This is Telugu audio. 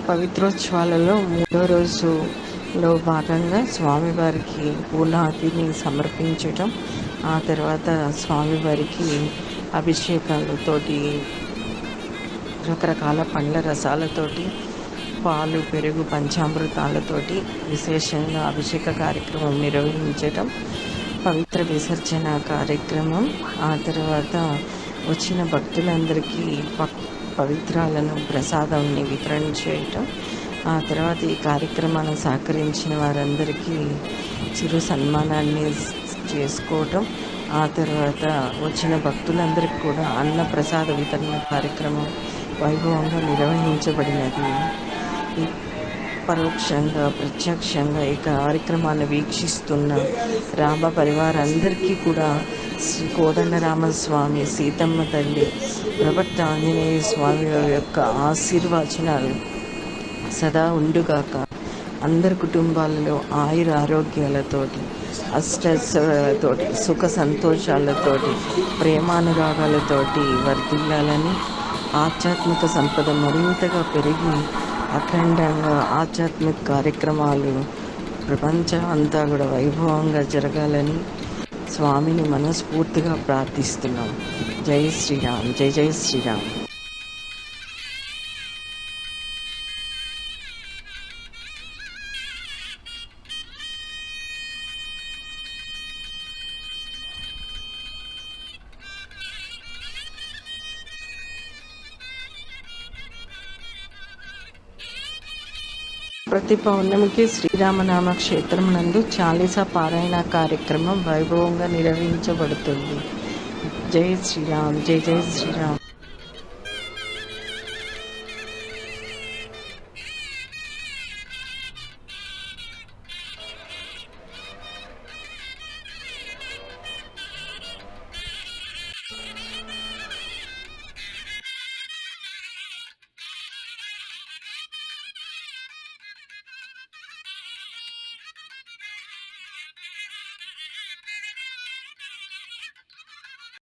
పవిత్రోత్సవాలలో మూడో రోజులో భాగంగా స్వామివారికి పూర్ణాహుతిని సమర్పించటం, ఆ తర్వాత స్వామివారికి అభిషేకాలతోటి, రకరకాల పండ్ల రసాలతోటి, పాలు పెరుగు పంచామృతాలతోటి విశేషంగా అభిషేక కార్యక్రమం నిర్వహించటం, పవిత్ర విసర్జన కార్యక్రమం, ఆ తర్వాత వచ్చిన భక్తులందరికీ పవిత్రాలను ప్రసాదాన్ని వితరణ చేయటం, ఆ తర్వాత ఈ కార్యక్రమాన్ని సహకరించిన వారందరికీ చిరు సన్మానాన్ని చేసుకోవటం, ఆ తర్వాత వచ్చిన భక్తులందరికీ కూడా అన్న ప్రసాద వితరణ కార్యక్రమం వైభవంగా నిర్వహించబడినది. పరోక్షంగా ప్రత్యక్షంగా ఈ కార్యక్రమాన్ని వీక్షిస్తున్న రామ పరివారందరికీ కూడా శ్రీ కోదండరామస్వామి, సీతమ్మ తల్లి, ప్రవక్త ఆంజనేయ స్వామి యొక్క ఆశీర్వచనాలు సదా ఉండుగాక. అందరి కుటుంబాలలో ఆయుర ఆరోగ్యాలతోటి, అష్టైశ్వర్యాలతోటి, సుఖ సంతోషాలతోటి, ప్రేమానురాగాలతోటి వర్ధిల్లాలని, ఆధ్యాత్మిక సంపద మరింతగా పెరిగి అఖండంగా ఆధ్యాత్మిక కార్యక్రమాలు ప్రపంచం అంతా కూడా వైభవంగా జరగాలని స్వామిని మనస్ఫూర్తిగా ప్రార్థిస్తున్నాం. జై శ్రీరామ్, జై జై శ్రీరామ్. ప్రతి పౌర్ణమికి శ్రీరామనామ క్షేత్రం నందు చాలీసా పారాయణ కార్యక్రమం వైభవంగా నిర్వహించబడుతుంది. జై శ్రీరామ్, జై జై శ్రీరామ్.